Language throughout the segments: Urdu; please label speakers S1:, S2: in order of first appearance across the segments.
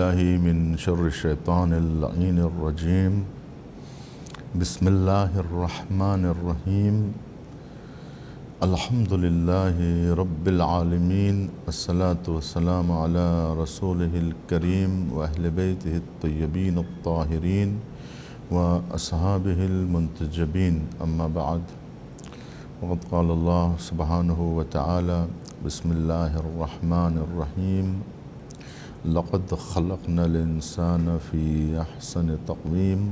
S1: باللہ من شر الشیطان اللعین الرجیم بسم اللہ الرحمن الرحیم الحمدللہ رب العالمین الصلاة والسلام علی رسولہ الکریم واہل بیتہ الطیبین الطاہرین واصحابہ المنتجبین اما بعد وقد قال اللہ سبحانہ وتعالی بسم اللہ الرحمن الرحیم لقد خلقنا الانسان فی احسن تقویم۔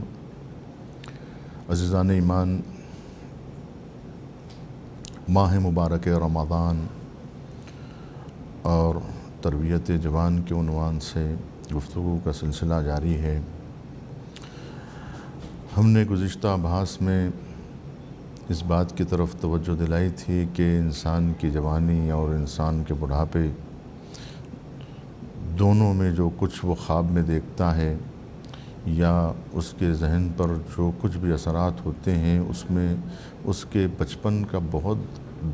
S1: عزیزان ایمان، ماہ مبارک رمضان اور تربیت جوان کے عنوان سے گفتگو کا سلسلہ جاری ہے۔ ہم نے گزشتہ بحث میں اس بات کی طرف توجہ دلائی تھی کہ انسان کی جوانی اور انسان کے بڑھاپے دونوں میں جو کچھ وہ خواب میں دیکھتا ہے یا اس کے ذہن پر جو کچھ بھی اثرات ہوتے ہیں اس میں اس کے بچپن کا بہت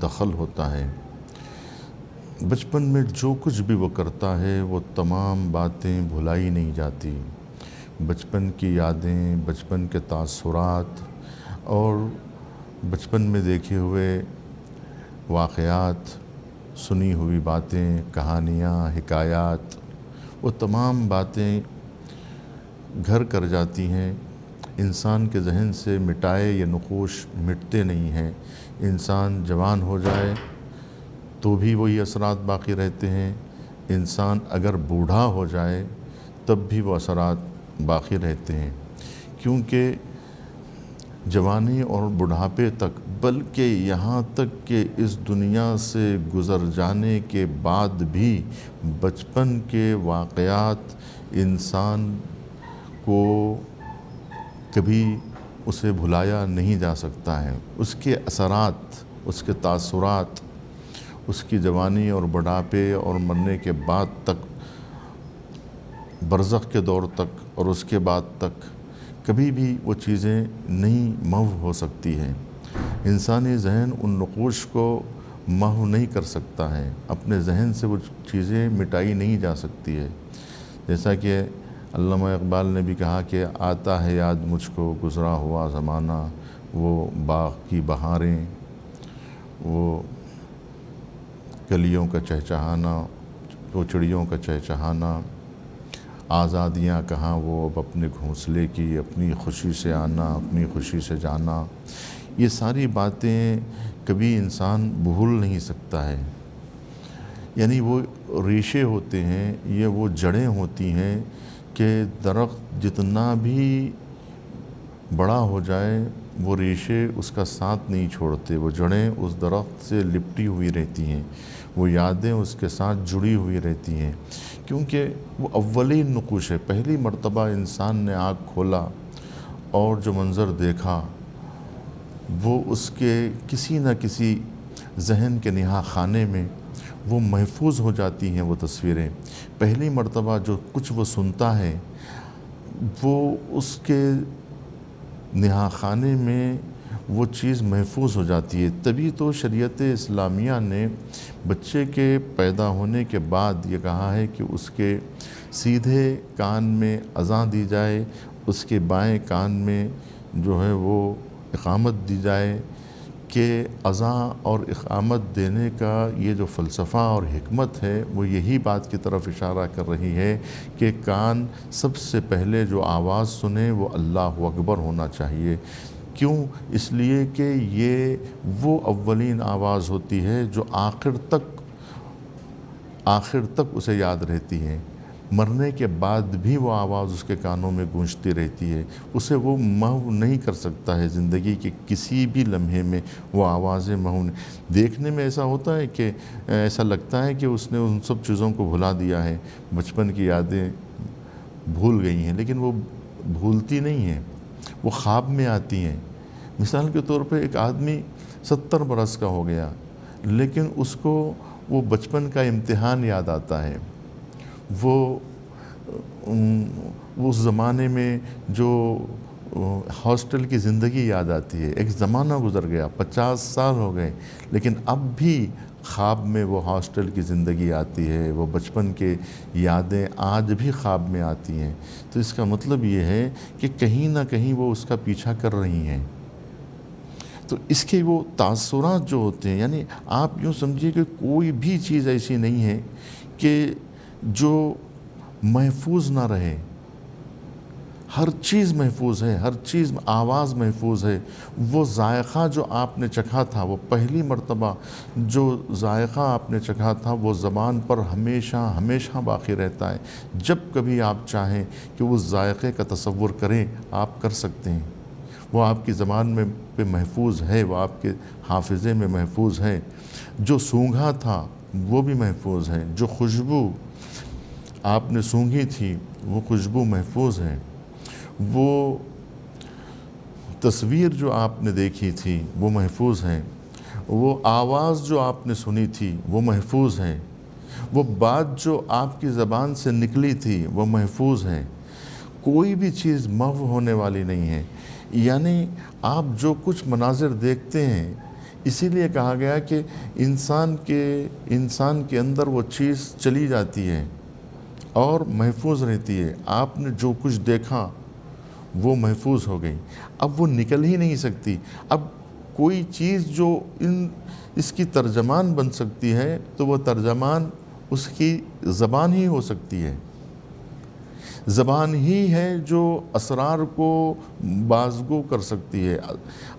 S1: دخل ہوتا ہے۔ بچپن میں جو کچھ بھی وہ کرتا ہے وہ تمام باتیں بھلائی نہیں جاتی۔ بچپن کی یادیں، بچپن کے تاثرات اور بچپن میں دیکھے ہوئے واقعات، سنی ہوئی باتیں، کہانیاں، حکایات، وہ تمام باتیں گھر کر جاتی ہیں۔ انسان کے ذہن سے مٹائے یہ نقوش مٹتے نہیں ہیں۔ انسان جوان ہو جائے تو بھی وہی اثرات باقی رہتے ہیں، انسان اگر بوڑھا ہو جائے تب بھی وہ اثرات باقی رہتے ہیں، کیونکہ جوانی اور بڑھاپے تک، بلکہ یہاں تک کہ اس دنیا سے گزر جانے کے بعد بھی بچپن کے واقعات انسان کو کبھی اسے بھلایا نہیں جا سکتا ہے۔ اس کے اثرات، اس کے تاثرات اس کی جوانی اور بڑھاپے اور مرنے کے بعد تک، برزخ کے دور تک اور اس کے بعد تک کبھی بھی وہ چیزیں نہیں محو ہو سکتی ہیں۔ انسانی ذہن ان نقوش کو محو نہیں کر سکتا ہے، اپنے ذہن سے وہ چیزیں مٹائی نہیں جا سکتی ہے۔ جیسا کہ علامہ اقبال نے بھی کہا کہ آتا ہے یاد مجھ کو گزرا ہوا زمانہ، وہ باغ کی بہاریں، وہ کلیوں کا چہچہانا، وہ چڑیوں کا چہچہانا، آزادیاں کہاں وہ اب اپنے گھونسلے کی، اپنی خوشی سے آنا، اپنی خوشی سے جانا۔ یہ ساری باتیں کبھی انسان بھول نہیں سکتا ہے۔ یعنی وہ ریشے ہوتے ہیں، یہ وہ جڑیں ہوتی ہیں کہ درخت جتنا بھی بڑا ہو جائے وہ ریشے اس کا ساتھ نہیں چھوڑتے، وہ جڑیں اس درخت سے لپٹی ہوئی رہتی ہیں، وہ یادیں اس کے ساتھ جڑی ہوئی رہتی ہیں، کیونکہ وہ اولین نقوش ہے۔ پہلی مرتبہ انسان نے آنکھ کھولا اور جو منظر دیکھا وہ اس کے کسی نہ کسی ذہن کے نہا خانے میں وہ محفوظ ہو جاتی ہیں وہ تصویریں۔ پہلی مرتبہ جو کچھ وہ سنتا ہے وہ اس کے نہا خانے میں وہ چیز محفوظ ہو جاتی ہے۔ تبھی تو شریعت اسلامیہ نے بچے کے پیدا ہونے کے بعد یہ کہا ہے کہ اس کے سیدھے کان میں اذان دی جائے، اس کے بائیں کان میں جو ہے وہ اقامت دی جائے، کہ اذان اور اقامت دینے کا یہ جو فلسفہ اور حکمت ہے وہ یہی بات کی طرف اشارہ کر رہی ہے کہ کان سب سے پہلے جو آواز سنے وہ اللہ اکبر ہونا چاہیے۔ کیوں؟ اس لیے کہ یہ وہ اولین آواز ہوتی ہے جو آخر تک اسے یاد رہتی ہے۔ مرنے کے بعد بھی وہ آواز اس کے کانوں میں گونجتی رہتی ہے، اسے وہ محو نہیں کر سکتا ہے۔ زندگی کے کسی بھی لمحے میں وہ آوازیں محو نہیں۔ دیکھنے میں ایسا ہوتا ہے کہ ایسا لگتا ہے کہ اس نے ان سب چیزوں کو بھلا دیا ہے، بچپن کی یادیں بھول گئی ہیں، لیکن وہ بھولتی نہیں ہیں، وہ خواب میں آتی ہیں۔ مثال کے طور پہ ایک آدمی 70 برس کا ہو گیا لیکن اس کو وہ بچپن کا امتحان یاد آتا ہے، وہ اس زمانے میں جو ہاسٹل کی زندگی یاد آتی ہے۔ ایک زمانہ گزر گیا، 50 سال ہو گئے، لیکن اب بھی خواب میں وہ ہاسٹل کی زندگی آتی ہے، وہ بچپن کے یادیں آج بھی خواب میں آتی ہیں، تو اس کا مطلب یہ ہے کہ کہیں نہ کہیں وہ اس کا پیچھا کر رہی ہیں۔ تو اس کے وہ تاثرات جو ہوتے ہیں، یعنی آپ یوں سمجھیے کہ کوئی بھی چیز ایسی نہیں ہے کہ جو محفوظ نہ رہے، ہر چیز محفوظ ہے، ہر چیز، آواز محفوظ ہے۔ وہ ذائقہ جو آپ نے چکھا تھا، وہ پہلی مرتبہ جو ذائقہ آپ نے چکھا تھا، وہ زبان پر ہمیشہ ہمیشہ باقی رہتا ہے۔ جب کبھی آپ چاہیں کہ اس ذائقے کا تصور کریں، آپ کر سکتے ہیں۔ وہ آپ کی زبان میں پہ محفوظ ہے، وہ آپ کے حافظے میں محفوظ ہے۔ جو سونگھا تھا وہ بھی محفوظ ہے، جو خوشبو آپ نے سونگھی تھی وہ خوشبو محفوظ ہے، وہ تصویر جو آپ نے دیکھی تھی وہ محفوظ ہے، وہ آواز جو آپ نے سنی تھی وہ محفوظ ہے، وہ بات جو آپ کی زبان سے نکلی تھی وہ محفوظ ہے۔ کوئی بھی چیز محو ہونے والی نہیں ہے۔ یعنی آپ جو کچھ مناظر دیکھتے ہیں، اسی لیے کہا گیا کہ انسان کے اندر وہ چیز چلی جاتی ہے اور محفوظ رہتی ہے۔ آپ نے جو کچھ دیکھا وہ محفوظ ہو گئی، اب وہ نکل ہی نہیں سکتی۔ اب کوئی چیز جو اس کی ترجمان بن سکتی ہے تو وہ ترجمان اس کی زبان ہی ہو سکتی ہے۔ زبان ہی ہے جو اسرار کو بازگو کر سکتی ہے،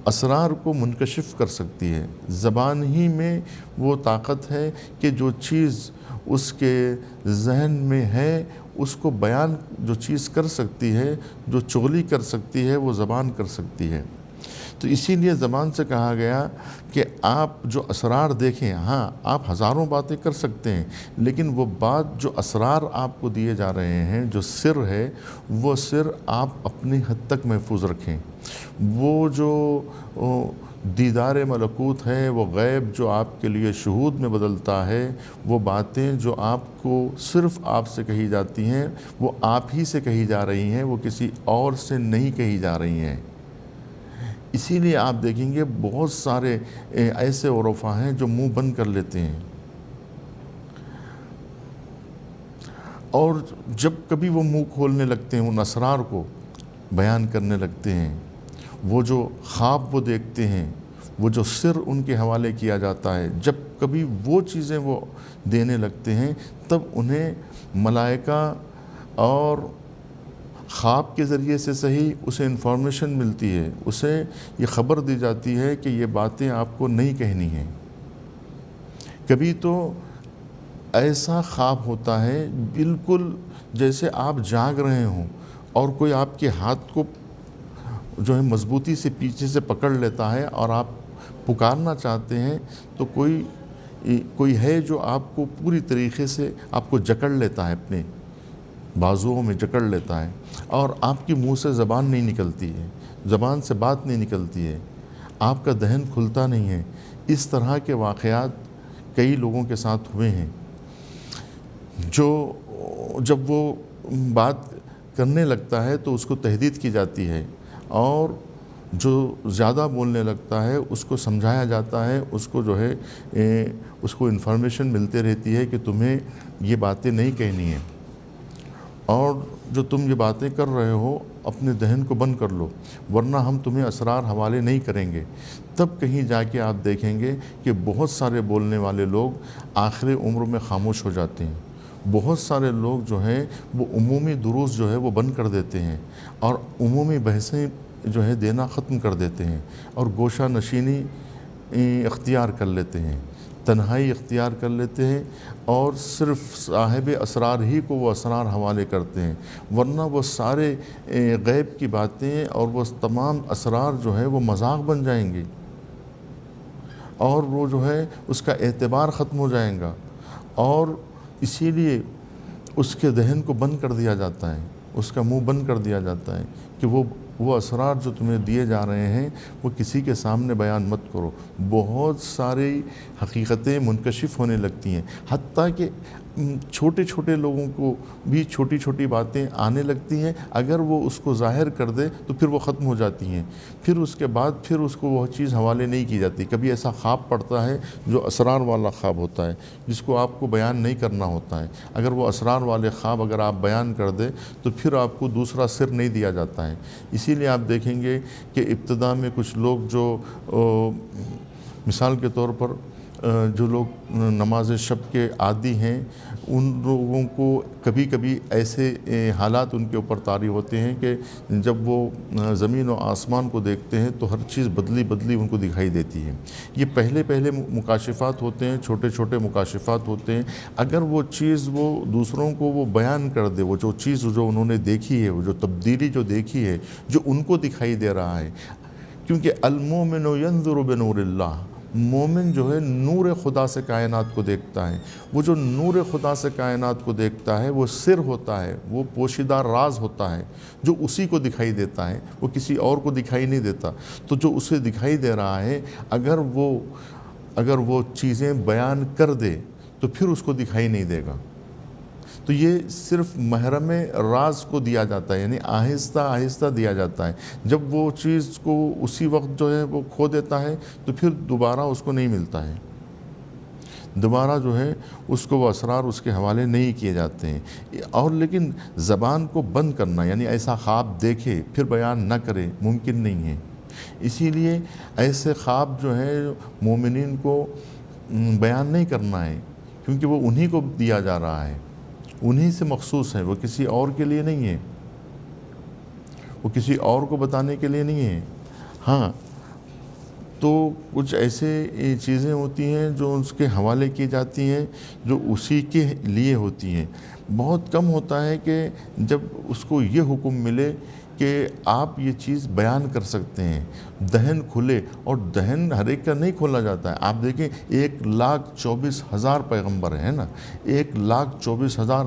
S1: اسرار کو منکشف کر سکتی ہے۔ زبان ہی میں وہ طاقت ہے کہ جو چیز اس کے ذہن میں ہے اس کو بیان جو چیز کر سکتی ہے، جو چغلی کر سکتی ہے، وہ زبان کر سکتی ہے۔ تو اسی لیے زبان سے کہا گیا کہ آپ جو اسرار دیکھیں، ہاں آپ ہزاروں باتیں کر سکتے ہیں، لیکن وہ بات جو اسرار آپ کو دیے جا رہے ہیں، جو سر ہے، وہ سر آپ اپنی حد تک محفوظ رکھیں۔ وہ جو دیدار ملکوت ہے، وہ غیب جو آپ کے لیے شہود میں بدلتا ہے، وہ باتیں جو آپ کو صرف آپ سے کہی جاتی ہیں، وہ آپ ہی سے کہی جا رہی ہیں، وہ کسی اور سے نہیں کہی جا رہی ہیں۔ اسی لیے آپ دیکھیں گے بہت سارے ایسے عرفاء ہیں جو منہ بند کر لیتے ہیں، اور جب کبھی وہ منہ کھولنے لگتے ہیں، ان اسرار کو بیان کرنے لگتے ہیں، وہ جو خواب وہ دیکھتے ہیں، وہ جو سر ان کے حوالے کیا جاتا ہے، جب کبھی وہ چیزیں وہ دینے لگتے ہیں، تب انہیں ملائکہ اور خواب کے ذریعے سے صحیح اسے انفارمیشن ملتی ہے، اسے یہ خبر دی جاتی ہے کہ یہ باتیں آپ کو نہیں کہنی ہیں۔ کبھی تو ایسا خواب ہوتا ہے بالکل جیسے آپ جاگ رہے ہوں اور کوئی آپ کے ہاتھ کو جو ہے مضبوطی سے پیچھے سے پکڑ لیتا ہے اور آپ پکارنا چاہتے ہیں تو کوئی ہے جو آپ کو پوری طریقے سے آپ کو جکڑ لیتا ہے، اپنے بازوؤں میں جکڑ لیتا ہے، اور آپ کی منہ سے زبان نہیں نکلتی ہے، زبان سے بات نہیں نکلتی ہے، آپ کا دہن کھلتا نہیں ہے۔ اس طرح کے واقعات کئی لوگوں کے ساتھ ہوئے ہیں، جو جب وہ بات کرنے لگتا ہے تو اس کو تہدید کی جاتی ہے، اور جو زیادہ بولنے لگتا ہے اس کو سمجھایا جاتا ہے، اس کو جو ہے اس کو انفارمیشن ملتے رہتی ہے کہ تمہیں یہ باتیں نہیں کہنی ہیں، اور جو تم یہ باتیں کر رہے ہو اپنے دہن کو بند کر لو، ورنہ ہم تمہیں اسرار حوالے نہیں کریں گے۔ تب کہیں جا کے آپ دیکھیں گے کہ بہت سارے بولنے والے لوگ آخر عمر میں خاموش ہو جاتے ہیں۔ بہت سارے لوگ جو ہیں وہ عمومی دروس جو ہے وہ بند کر دیتے ہیں، اور عمومی بحثیں جو ہے دینا ختم کر دیتے ہیں، اور گوشہ نشینی اختیار کر لیتے ہیں، تنہائی اختیار کر لیتے ہیں، اور صرف صاحب اسرار ہی کو وہ اسرار حوالے کرتے ہیں، ورنہ وہ سارے غیب کی باتیں اور وہ تمام اسرار جو ہے وہ مذاق بن جائیں گے، اور وہ جو ہے اس کا اعتبار ختم ہو جائے گا، اور اسی لیے اس کے دہن کو بند کر دیا جاتا ہے، اس کا منہ بند کر دیا جاتا ہے، کہ وہ اسرار جو تمہیں دیے جا رہے ہیں وہ کسی کے سامنے بیان مت کرو۔ بہت ساری حقیقتیں منکشف ہونے لگتی ہیں، حتیٰ کہ چھوٹے چھوٹے لوگوں کو بھی چھوٹی چھوٹی باتیں آنے لگتی ہیں، اگر وہ اس کو ظاہر کر دے تو پھر وہ ختم ہو جاتی ہیں، پھر اس کے بعد پھر اس کو وہ چیز حوالے نہیں کی جاتی۔ کبھی ایسا خواب پڑتا ہے جو اسرار والا خواب ہوتا ہے، جس کو آپ کو بیان نہیں کرنا ہوتا ہے، اگر وہ اسرار والے خواب اگر آپ بیان کر دیں تو پھر آپ کو دوسرا سر نہیں دیا جاتا ہے۔ اسی لیے آپ دیکھیں گے کہ ابتدا میں کچھ لوگ جو مثال کے طور پر جو لوگ نماز شب کے عادی ہیں، ان لوگوں کو کبھی کبھی ایسے حالات ان کے اوپر طاری ہوتے ہیں کہ جب وہ زمین و آسمان کو دیکھتے ہیں تو ہر چیز بدلی بدلی ان کو دکھائی دیتی ہے۔ یہ پہلے مکاشفات ہوتے ہیں، چھوٹے چھوٹے مکاشفات ہوتے ہیں۔ اگر وہ چیز وہ دوسروں کو وہ بیان کر دے، وہ جو چیز جو انہوں نے دیکھی ہے، وہ جو تبدیلی جو دیکھی ہے، جو ان کو دکھائی دے رہا ہے، کیونکہ المومن ینظر بنور اللہ، مومن جو ہے نور خدا سے کائنات کو دیکھتا ہے۔ وہ جو نور خدا سے کائنات کو دیکھتا ہے وہ سر ہوتا ہے، وہ پوشیدہ راز ہوتا ہے جو اسی کو دکھائی دیتا ہے، وہ کسی اور کو دکھائی نہیں دیتا۔ تو جو اسے دکھائی دے رہا ہے، اگر وہ چیزیں بیان کر دے تو پھر اس کو دکھائی نہیں دے گا۔ تو یہ صرف محرم راز کو دیا جاتا ہے، یعنی آہستہ آہستہ دیا جاتا ہے۔ جب وہ چیز کو اسی وقت جو ہے وہ کھو دیتا ہے تو پھر دوبارہ اس کو نہیں ملتا ہے، دوبارہ جو ہے اس کو وہ اسرار اس کے حوالے نہیں کیے جاتے ہیں۔ اور لیکن زبان کو بند کرنا، یعنی ایسا خواب دیکھے پھر بیان نہ کرے، ممکن نہیں ہے۔ اسی لیے ایسے خواب جو ہے مومنین کو بیان نہیں کرنا ہے، کیونکہ وہ انہی کو دیا جا رہا ہے، انہی سے مخصوص ہے، وہ کسی اور کے لیے نہیں ہے، وہ کسی اور کو بتانے کے لیے نہیں ہے۔ ہاں، تو کچھ ایسے چیزیں ہوتی ہیں جو اس کے حوالے کی جاتی ہیں جو اسی کے لیے ہوتی ہیں۔ بہت کم ہوتا ہے کہ جب اس کو یہ حکم ملے کہ آپ یہ چیز بیان کر سکتے ہیں، دہن کھلے، اور دہن ہر ایک کا نہیں کھولا جاتا ہے۔ آپ دیکھیں 1,24,000 پیغمبر ہیں نا، 1,24,000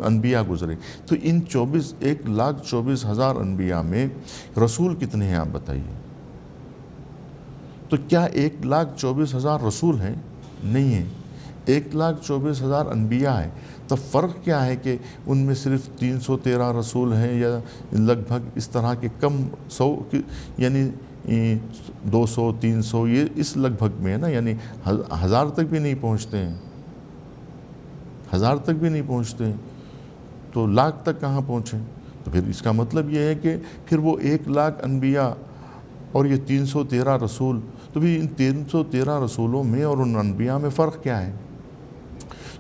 S1: انبیاء گزرے، تو ان 1,24,000 انبیاء میں رسول کتنے ہیں آپ بتائیے؟ تو کیا 1,24,000 رسول ہیں؟ نہیں ہیں، 1,24,000 انبیاء ہیں۔ تو فرق کیا ہے کہ ان میں صرف 313 رسول ہیں، یا لگ بھگ اس طرح کے کم 100، یعنی 200 300، یہ اس لگ بھگ میں ہے نا، یعنی 1000 تک بھی نہیں پہنچتے ہیں، 1000 تک بھی نہیں پہنچتے ہیں، تو لاکھ تک کہاں پہنچیں؟ تو پھر اس کا مطلب یہ ہے کہ پھر وہ 1,00,000 انبیاء اور یہ 313 رسول، تو بھی ان 313 رسولوں میں اور ان انبیاء میں فرق کیا ہے؟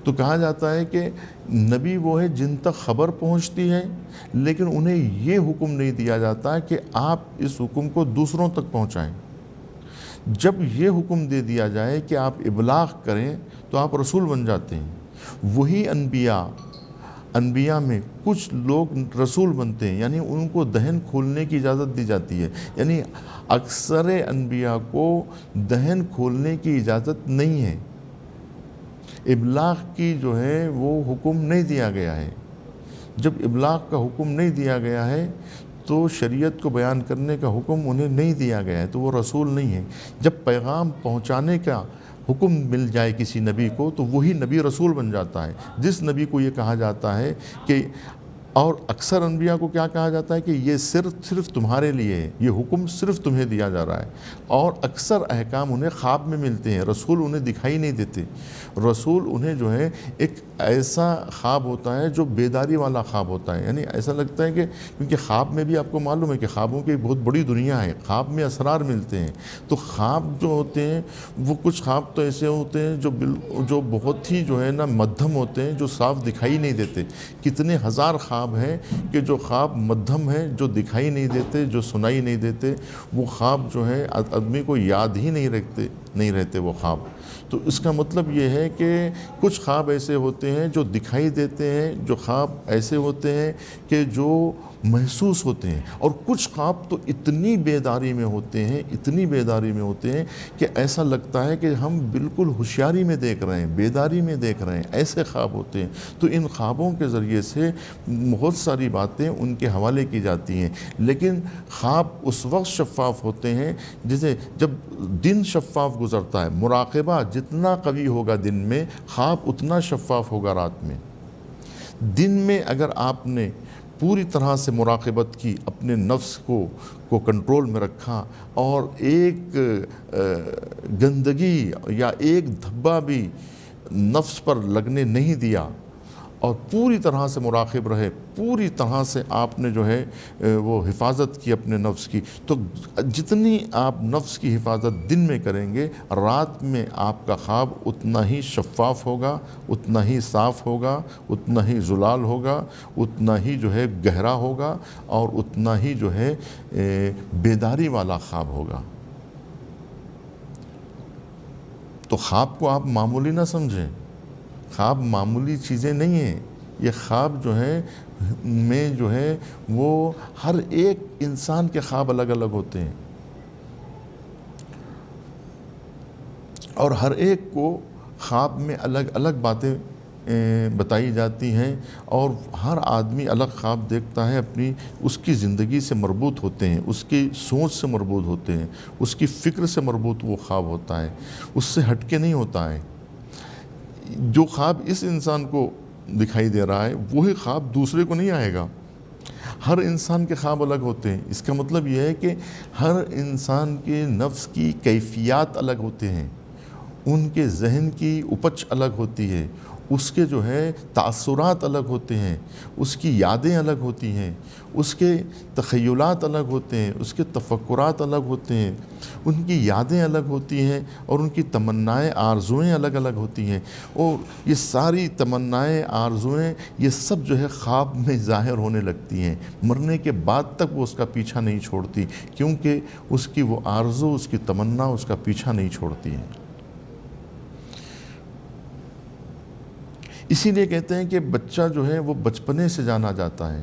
S1: تو کہا جاتا ہے کہ نبی وہ ہے جن تک خبر پہنچتی ہے، لیکن انہیں یہ حکم نہیں دیا جاتا کہ آپ اس حکم کو دوسروں تک پہنچائیں۔ جب یہ حکم دے دیا جائے کہ آپ ابلاغ کریں تو آپ رسول بن جاتے ہیں۔ وہی انبیاء میں کچھ لوگ رسول بنتے ہیں، یعنی ان کو دہن کھولنے کی اجازت دی جاتی ہے، یعنی اکثر انبیاء کو دہن کھولنے کی اجازت نہیں ہے، ابلاغ کی جو ہے وہ حکم نہیں دیا گیا ہے۔ جب ابلاغ کا حکم نہیں دیا گیا ہے تو شریعت کو بیان کرنے کا حکم انہیں نہیں دیا گیا ہے، تو وہ رسول نہیں ہے۔ جب پیغام پہنچانے کا حکم مل جائے کسی نبی کو تو وہی نبی رسول بن جاتا ہے، جس نبی کو یہ کہا جاتا ہے کہ، اور اکثر انبیاء کو کیا کہا جاتا ہے کہ یہ صرف تمہارے لیے ہے، یہ حکم صرف تمہیں دیا جا رہا ہے، اور اکثر احکام انہیں خواب میں ملتے ہیں، رسول انہیں دکھائی نہیں دیتے۔ رسول انہیں جو ہے ایک ایسا خواب ہوتا ہے جو بیداری والا خواب ہوتا ہے، یعنی ایسا لگتا ہے کہ، کیونکہ خواب میں بھی آپ کو معلوم ہے کہ خوابوں کی بہت بڑی دنیا ہے، خواب میں اسرار ملتے ہیں۔ تو خواب جو ہوتے ہیں وہ کچھ خواب تو ایسے ہوتے ہیں جو بہت ہی جو ہے نا مدھم ہوتے ہیں، جو صاف دکھائی نہیں دیتے۔ کتنے ہزار خواب ہیں کہ جو خواب مدھم ہیں، جو دکھائی نہیں دیتے، جو سنائی نہیں دیتے، وہ خواب جو ہے آدمی کو یاد ہی نہیں رہتے وہ خواب۔ تو اس کا مطلب یہ ہے کہ کچھ خواب ایسے ہوتے ہیں جو دکھائی دیتے ہیں، جو خواب ایسے ہوتے ہیں کہ جو محسوس ہوتے ہیں، اور کچھ خواب تو اتنی بیداری میں ہوتے ہیں، اتنی بیداری میں ہوتے ہیں کہ ایسا لگتا ہے کہ ہم بالکل ہوشیاری میں دیکھ رہے ہیں، بیداری میں دیکھ رہے ہیں، ایسے خواب ہوتے ہیں۔ تو ان خوابوں کے ذریعے سے بہت ساری باتیں ان کے حوالے کی جاتی ہیں، لیکن خواب اس وقت شفاف ہوتے ہیں جیسے جب دن شفاف گزرتا ہے۔ مراقبہ جتنا قوی ہوگا دن میں، خواب اتنا شفاف ہوگا رات میں۔ دن میں اگر آپ نے پوری طرح سے مراقبت کی، اپنے نفس کو کنٹرول میں رکھا، اور ایک گندگی یا ایک دھبا بھی نفس پر لگنے نہیں دیا، اور پوری طرح سے مراقب رہے، پوری طرح سے آپ نے جو ہے وہ حفاظت کی اپنے نفس کی، تو جتنی آپ نفس کی حفاظت دن میں کریں گے، رات میں آپ کا خواب اتنا ہی شفاف ہوگا، اتنا ہی صاف ہوگا، اتنا ہی زلال ہوگا، اتنا ہی جو ہے گہرا ہوگا، اور اتنا ہی جو ہے بیداری والا خواب ہوگا۔ تو خواب کو آپ معمولی نہ سمجھیں، خواب معمولی چیزیں نہیں ہیں۔ یہ خواب جو ہے میں جو ہے وہ ہر ایک انسان کے خواب الگ الگ ہوتے ہیں، اور ہر ایک کو خواب میں الگ الگ باتیں بتائی جاتی ہیں، اور ہر آدمی الگ خواب دیکھتا ہے، اپنی اس کی زندگی سے مربوط ہوتے ہیں، اس کی سوچ سے مربوط ہوتے ہیں، اس کی فکر سے مربوط وہ خواب ہوتا ہے، اس سے ہٹ کے نہیں ہوتا ہے۔ جو خواب اس انسان کو دکھائی دے رہا ہے وہی خواب دوسرے کو نہیں آئے گا۔ ہر انسان کے خواب الگ ہوتے ہیں۔ اس کا مطلب یہ ہے کہ ہر انسان کے نفس کی کیفیات الگ ہوتے ہیں، ان کے ذہن کی اپج الگ ہوتی ہے، اس کے جو ہے تاثرات الگ ہوتے ہیں، اس کی یادیں الگ ہوتی ہیں، اس کے تخیلات الگ ہوتے ہیں، اس کے تفکرات الگ ہوتے ہیں، ان کی یادیں الگ ہوتی ہیں، اور ان کی تمنائیں آرزوئیں الگ الگ ہوتی ہیں، اور یہ ساری تمنائیں آرزوئیں یہ سب جو ہے خواب میں ظاہر ہونے لگتی ہیں۔ مرنے کے بعد تک وہ اس کا پیچھا نہیں چھوڑتی، کیونکہ اس کی وہ آرزو، اس کی تمنا اس کا پیچھا نہیں چھوڑتی ہیں۔ اسی لیے کہتے ہیں کہ بچہ جو ہے وہ بچپنے سے جانا جاتا ہے۔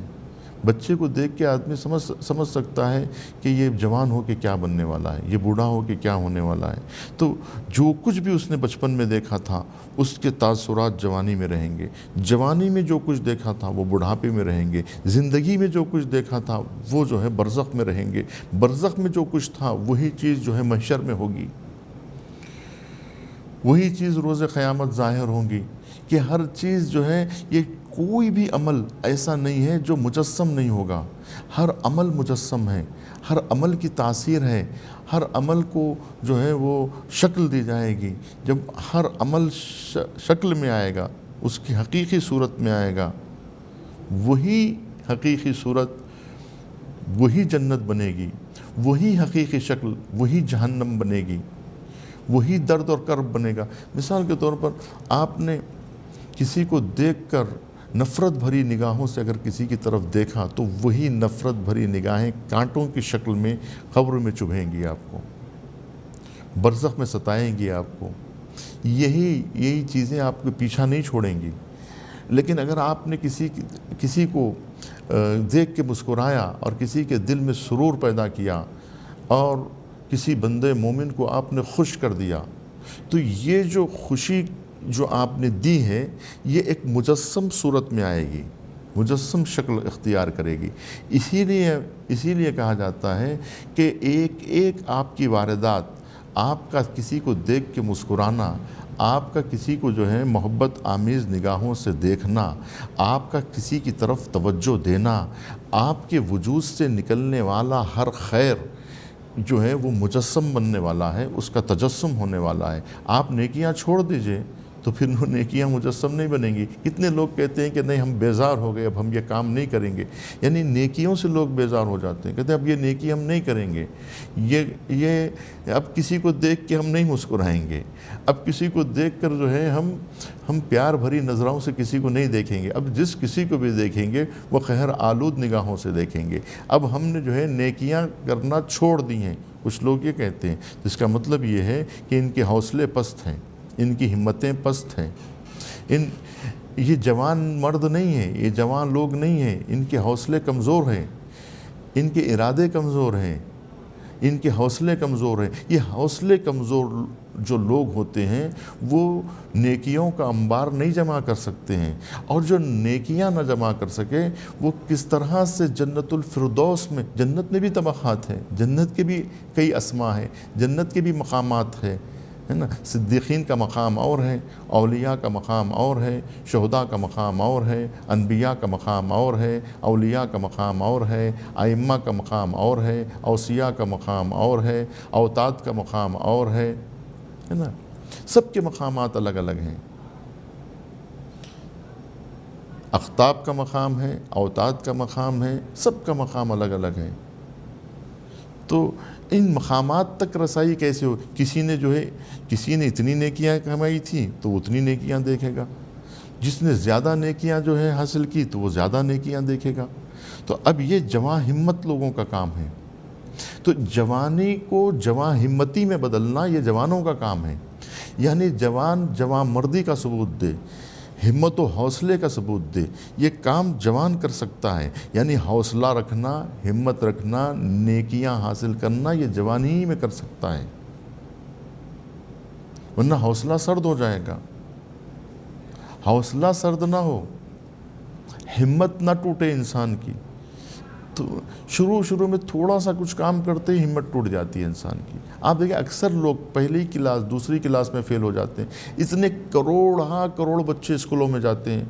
S1: بچے کو دیکھ کے آدمی سمجھ سکتا ہے کہ یہ جوان ہو کے کیا بننے والا ہے، یہ بوڑھا ہو کے کیا ہونے والا ہے۔ تو جو کچھ بھی اس نے بچپن میں دیکھا تھا اس کے تاثرات جوانی میں رہیں گے، جوانی میں جو کچھ دیکھا تھا وہ بڑھاپے میں رہیں گے، زندگی میں جو کچھ دیکھا تھا وہ جو ہے برزخ میں رہیں گے، برزخ میں جو کچھ تھا وہی چیز جو ہے محشر میں ہوگی، وہی چیز روز قیامت ظاہر ہوگی۔ کہ ہر چیز جو ہے، یہ کوئی بھی عمل ایسا نہیں ہے جو مجسم نہیں ہوگا، ہر عمل مجسم ہے، ہر عمل کی تاثیر ہے، ہر عمل کو جو ہے وہ شکل دی جائے گی۔ جب ہر عمل شکل میں آئے گا، اس کی حقیقی صورت میں آئے گا، وہی حقیقی صورت وہی جنت بنے گی، وہی حقیقی شکل وہی جہنم بنے گی، وہی درد اور کرب بنے گا۔ مثال کے طور پر آپ نے کسی کو دیکھ کر نفرت بھری نگاہوں سے اگر کسی کی طرف دیکھا تو وہی نفرت بھری نگاہیں کانٹوں کی شکل میں قبر میں چبھیں گی، آپ کو برزخ میں ستائیں گی، آپ کو یہی چیزیں آپ کو پیچھا نہیں چھوڑیں گی۔ لیکن اگر آپ نے کسی کو دیکھ کے مسکرایا اور کسی کے دل میں سرور پیدا کیا اور کسی بندے مومن کو آپ نے خوش کر دیا، تو یہ جو خوشی جو آپ نے دی ہے یہ ایک مجسم صورت میں آئے گی، مجسم شکل اختیار کرے گی۔ اسی لیے کہا جاتا ہے کہ ایک ایک آپ کی واردات، آپ کا کسی کو دیکھ کے مسکرانا، آپ کا کسی کو جو ہے محبت آمیز نگاہوں سے دیکھنا، آپ کا کسی کی طرف توجہ دینا، آپ کے وجود سے نکلنے والا ہر خیر جو ہے وہ مجسم بننے والا ہے، اس کا تجسم ہونے والا ہے۔ آپ نیکیاں چھوڑ دیجئے تو پھر وہ نیکیاں مجسم نہیں بنیں گی۔ کتنے لوگ کہتے ہیں کہ نہیں ہم بیزار ہو گئے، اب ہم یہ کام نہیں کریں گے، یعنی نیکیوں سے لوگ بیزار ہو جاتے ہیں، کہتے ہیں اب یہ نیکی ہم نہیں کریں گے، یہ اب کسی کو دیکھ کے ہم نہیں مسکرائیں گے، اب کسی کو دیکھ کر جو ہے ہم پیار بھری نظروں سے کسی کو نہیں دیکھیں گے، اب جس کسی کو بھی دیکھیں گے وہ قہر آلود نگاہوں سے دیکھیں گے، اب ہم نے جو ہے نیکیاں کرنا چھوڑ دی ہیں۔ کچھ لوگ یہ کہتے ہیں، جس کا مطلب یہ ہے کہ ان کے حوصلے پست ہیں، ان کی ہمتیں پست ہیں، یہ جوان مرد نہیں ہیں، یہ جوان لوگ نہیں ہیں، ان کے حوصلے کمزور ہیں، ان کے ارادے کمزور ہیں، ان کے حوصلے کمزور ہیں۔ یہ حوصلے کمزور جو لوگ ہوتے ہیں وہ نیکیوں کا انبار نہیں جمع کر سکتے ہیں، اور جو نیکیاں نہ جمع کر سکے وہ کس طرح سے جنت الفردوس میں، جنت میں بھی طبقات ہیں، جنت کے بھی کئی اسماء ہیں، جنت کے بھی مقامات ہیں، ہے نا۔ صدیقین کا مقام اور ہے، اولیاء کا مقام اور ہے، شہداء کا مقام اور ہے، انبیاء کا مقام اور ہے، اولیاء کا مقام اور ہے، ائمہ کا مقام اور ہے، اوصیاء کا مقام اور ہے، اوتاد کا مقام اور ہے نا۔ سب کے مقامات الگ الگ ہیں، اقطاب کا مقام ہے، اوتاد کا مقام ہے، سب کا مقام الگ الگ ہے۔ تو ان مقامات تک رسائی کیسے ہو؟ کسی نے اتنی نیکیاں کمائی تھی تو وہ اتنی نیکیاں دیکھے گا، جس نے زیادہ نیکیاں حاصل کی تو وہ زیادہ نیکیاں دیکھے گا۔ تو اب یہ جواں ہمت لوگوں کا کام ہے۔ تو جوانی کو جواں ہمتی میں بدلنا یہ جوانوں کا کام ہے، یعنی جواں مردی کا ثبوت دے، ہمت و حوصلے کا ثبوت دے۔ یہ کام جوان کر سکتا ہے، یعنی حوصلہ رکھنا، ہمت رکھنا، نیکیاں حاصل کرنا یہ جوانی ہی میں کر سکتا ہے، ورنہ حوصلہ سرد ہو جائے گا۔ حوصلہ سرد نہ ہو، ہمت نہ ٹوٹے انسان کی، تو شروع میں تھوڑا سا کچھ کام کرتے ہی ہمت ٹوٹ جاتی ہے انسان کی۔ آپ دیکھیں اکثر لوگ پہلی کلاس دوسری کلاس میں فیل ہو جاتے ہیں۔ اتنے کروڑ بچے اسکولوں میں جاتے ہیں،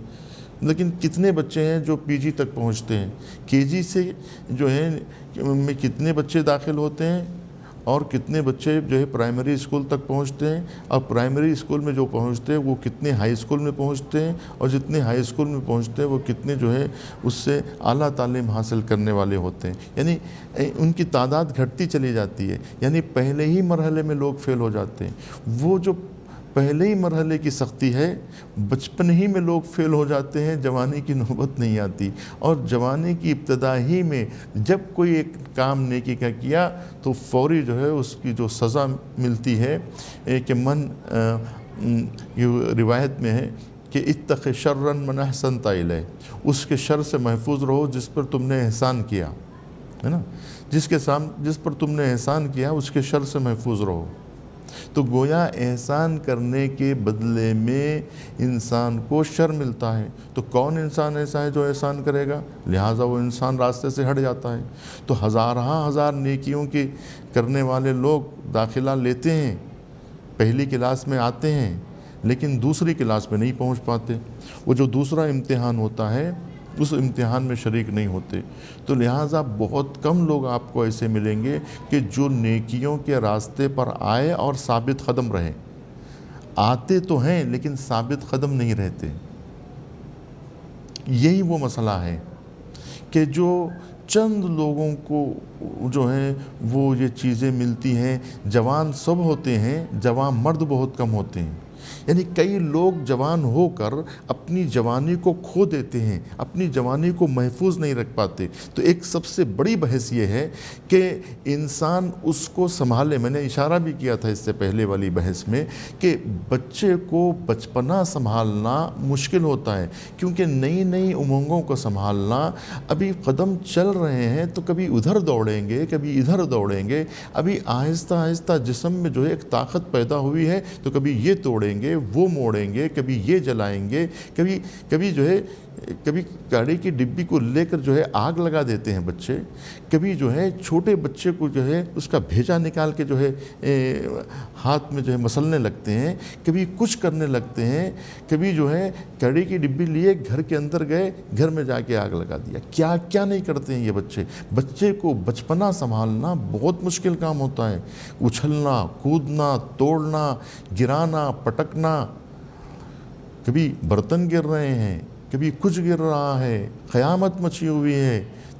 S1: لیکن کتنے بچے ہیں جو پی جی تک پہنچتے ہیں؟ کے جی سے میں کتنے بچے داخل ہوتے ہیں، اور کتنے بچے پرائمری اسکول تک پہنچتے ہیں، اور پرائمری اسکول میں جو پہنچتے ہیں وہ کتنے ہائی اسکول میں پہنچتے ہیں، اور جتنے ہائی اسکول میں پہنچتے ہیں وہ کتنے اس سے اعلیٰ تعلیم حاصل کرنے والے ہوتے ہیں۔ یعنی ان کی تعداد گھٹتی چلی جاتی ہے، یعنی پہلے ہی مرحلے میں لوگ فیل ہو جاتے ہیں۔ وہ جو پہلے ہی مرحلے کی سختی ہے، بچپن ہی میں لوگ فیل ہو جاتے ہیں، جوانی کی نوبت نہیں آتی۔ اور جوانی کی ابتدا ہی میں جب کوئی ایک کام نیکی کا کیا تو فوری اس کی جو سزا ملتی ہے کہ یہ روایت میں ہے کہ اتق شرا من احسنت الیہ، اس کے شر سے محفوظ رہو جس پر تم نے احسان کیا، ہے نا۔ جس پر تم نے احسان کیا اس کے شر سے محفوظ رہو۔ تو گویا احسان کرنے کے بدلے میں انسان کو شر ملتا ہے، تو کون انسان ایسا ہے جو احسان کرے گا؟ لہٰذا وہ انسان راستے سے ہٹ جاتا ہے۔ تو ہزار نیکیوں کے کرنے والے لوگ داخلہ لیتے ہیں، پہلی کلاس میں آتے ہیں، لیکن دوسری کلاس میں نہیں پہنچ پاتے۔ وہ جو دوسرا امتحان ہوتا ہے اس امتحان میں شریک نہیں ہوتے۔ تو لہٰذا بہت کم لوگ آپ کو ایسے ملیں گے کہ جو نیکیوں کے راستے پر آئے اور ثابت قدم رہے۔ آتے تو ہیں لیکن ثابت قدم نہیں رہتے۔ یہی وہ مسئلہ ہے کہ جو چند لوگوں کو وہ یہ چیزیں ملتی ہیں۔ جوان سب ہوتے ہیں، جوان مرد بہت کم ہوتے ہیں۔ یعنی کئی لوگ جوان ہو کر اپنی جوانی کو کھو دیتے ہیں، اپنی جوانی کو محفوظ نہیں رکھ پاتے۔ تو ایک سب سے بڑی بحث یہ ہے کہ انسان اس کو سنبھالے۔ میں نے اشارہ بھی کیا تھا اس سے پہلے والی بحث میں کہ بچے کو بچپنا سنبھالنا مشکل ہوتا ہے، کیونکہ نئی امنگوں کو سنبھالنا، ابھی قدم چل رہے ہیں تو کبھی ادھر دوڑیں گے کبھی ادھر دوڑیں گے، ابھی آہستہ جسم میں ایک طاقت پیدا ہوئی ہے تو کبھی یہ توڑیں گے، وہ موڑیں گے، کبھی یہ جلائیں گے، کبھی کبھی گاڑی کی ڈبی کو لے کر آگ لگا دیتے ہیں بچے، کبھی چھوٹے بچے کو اس کا بھیجا نکال کے ہاتھ میں مسلنے لگتے ہیں، کبھی کچھ کرنے لگتے ہیں، کبھی گاڑی کی ڈبی لیے گھر کے اندر گئے، گھر میں جا کے آگ لگا دیا۔ کیا نہیں کرتے ہیں یہ بچے کو بچپنا سنبھالنا بہت مشکل کام ہوتا ہے۔ اچھلنا، کودنا، توڑنا، گرانا، پٹکنا، کبھی برتن گر رہے ہیں، کبھی کچھ گر رہا ہے، قیامت مچی ہوئی ہے،